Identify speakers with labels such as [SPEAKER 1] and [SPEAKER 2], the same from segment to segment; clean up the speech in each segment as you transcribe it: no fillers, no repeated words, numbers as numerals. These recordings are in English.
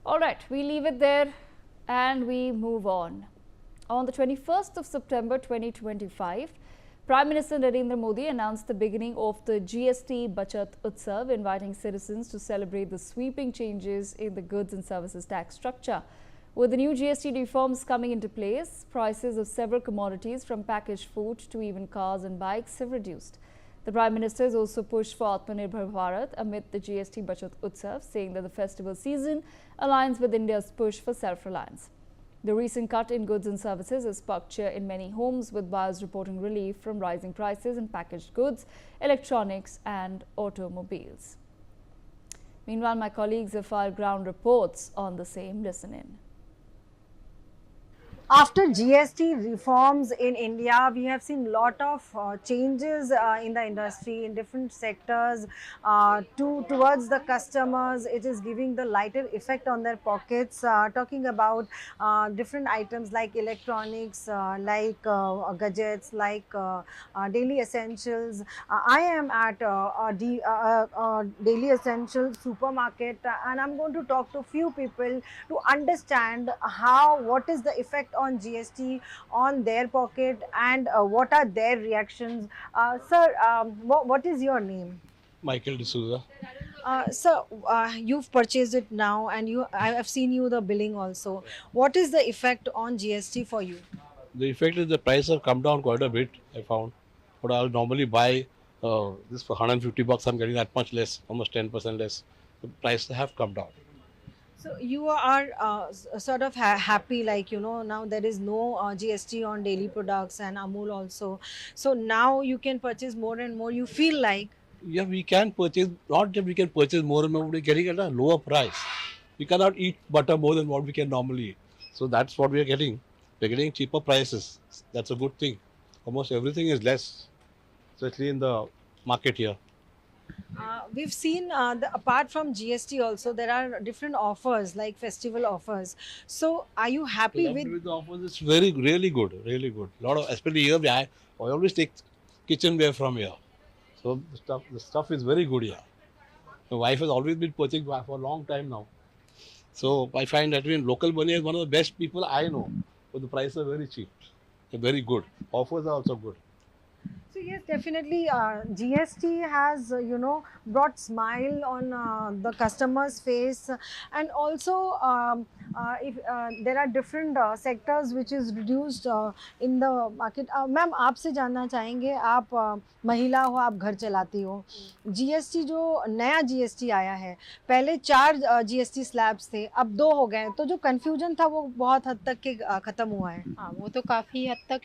[SPEAKER 1] All right, we leave it there and we move on. On the 21st of September 2025, Prime Minister Narendra Modi announced the beginning of the GST Bachat Utsav, inviting citizens to celebrate the sweeping changes in the goods and services tax structure. With the new GST reforms coming into place, prices of several commodities from packaged food to even cars and bikes have reduced. The Prime Minister has also pushed for Atmanirbhar Bharat amid the GST Bachat Utsav, saying that the festival season aligns with India's push for self-reliance. The recent cut in goods and services has sparked cheer in many homes, with buyers reporting relief from rising prices in packaged goods, electronics and automobiles. Meanwhile, my colleagues have filed ground reports on the same. Listen in.
[SPEAKER 2] After GST reforms in India, we have seen a lot of changes in the industry in different sectors towards the customers. It is giving the lighter effect on their pockets. Talking about different items like electronics, like gadgets, like daily essentials. I am at a daily essentials supermarket, and I'm going to talk to a few people to understand what is the effect on GST on their pocket and what are their reactions. Sir, what is your name?
[SPEAKER 3] Michael D'Souza.
[SPEAKER 2] Sir, you've purchased it now, and I have seen you the billing also. What is the effect on GST for you?
[SPEAKER 3] The effect is the price have come down quite a bit, I found. But I'll normally buy this for 150 bucks. I'm getting that much less, almost 10% less. The prices have come down.
[SPEAKER 2] So you are sort of happy, like, now there is no GST on daily products and Amul also. So now you can purchase more and more. You feel like.
[SPEAKER 3] Yeah, we can purchase, not just we can purchase more and more, we're getting at a lower price. We cannot eat butter more than what we can normally eat. So that's what we are getting. We're getting cheaper prices. That's a good thing. Almost everything is less, especially in the market here.
[SPEAKER 2] We've seen apart from GST also there are different offers like festival offers. So are you happy
[SPEAKER 3] Clubbed
[SPEAKER 2] with?
[SPEAKER 3] with the offers, it's really good, really good. Lot of, especially here, I always take kitchenware from here. So the stuff is very good here. My wife has always been purchasing for a long time now. So I find that local money is one of the best people I know. But the prices are very cheap. They're very good. Offers are also good.
[SPEAKER 2] So yes, definitely GST has brought smile on the customer's face, and also if there are different sectors which is reduced in the market. Ma'am आपसे जानना चाहेंगे, आप महिला हो, आप घर चलाती हो, GST जो नया GST आया है, पहले 4 GST स्लैब्स थे, अब 2 हो गए, तो जो कंफ्यूजन था वो बहुत हद तक के खत्म हुआ है.
[SPEAKER 4] हाँ, वो तो काफ़ी हद तक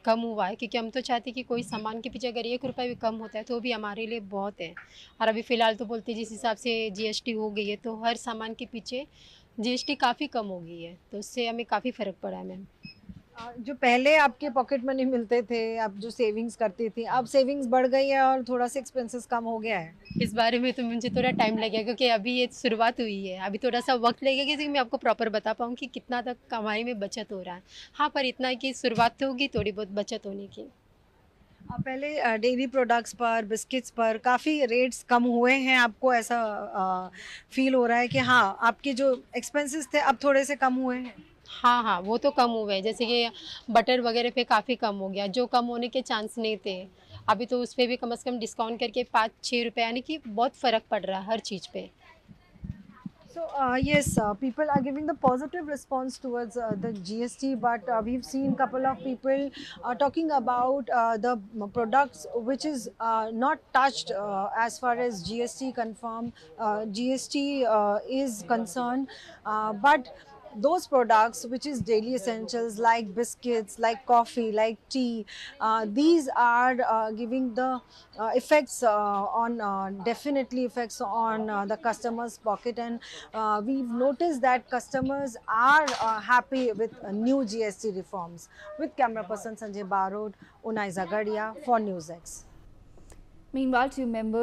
[SPEAKER 4] कम हुआ है, क्योंकि हम तो चाहते हैं कि कोई सामान के पीछे अगर 1 रुपया भी कम होता है तो भी हमारे लिए बहुत है। और अभी फ़िलहाल तो बोलते जिस हिसाब से GST हो गई है तो हर सामान के पीछे GST काफ़ी कम हो गई है, तो उससे हमें काफ़ी फ़र्क पड़ा है मैम।
[SPEAKER 2] जो पहले आपके पॉकेट मनी मिलते थे, आप जो सेविंग्स करती थी, अब सेविंग्स बढ़ गई है और थोड़ा सा एक्सपेंसेस कम हो गया है.
[SPEAKER 4] इस बारे में तो मुझे थोड़ा टाइम लगेगा, क्योंकि अभी ये शुरुआत हुई है, अभी थोड़ा सा वक्त लगेगा कि मैं आपको प्रॉपर बता पाऊँ कि कितना तक कमाई में बचत हो रहा है। हाँ, पर इतना है कि शुरुआत तो होगी थोड़ी बहुत बचत होने की।
[SPEAKER 2] पहले डेयरी प्रोडक्ट्स पर, बिस्किट्स पर काफ़ी रेट्स कम हुए हैं, आपको ऐसा फील हो रहा है कि हाँ, आपके जो एक्सपेंसेस थे अब थोड़े से कम हुए हैं?
[SPEAKER 4] हाँ, हाँ, वो तो कम हुए हैं, जैसे कि बटर वगैरह पे काफ़ी कम हो गया, जो कम होने के चांस नहीं थे। अभी तो उस पे भी कम से कम डिस्काउंट करके 5-6 रुपए, यानी कि बहुत फ़र्क पड़ रहा है हर चीज़ पे।
[SPEAKER 2] So yes, people are giving the positive response towards the GST, but we've seen couple of people talking about the products which is not touched as far as GST GST is concerned, but those products which is daily essentials like biscuits, like coffee, like tea, these are giving the effects on definitely effects on the customer's pocket, and we've noticed that customers are happy with new GST reforms. With camera person Sanjay Barod, Unai Zagadia for NewsX.
[SPEAKER 1] Meanwhile, two members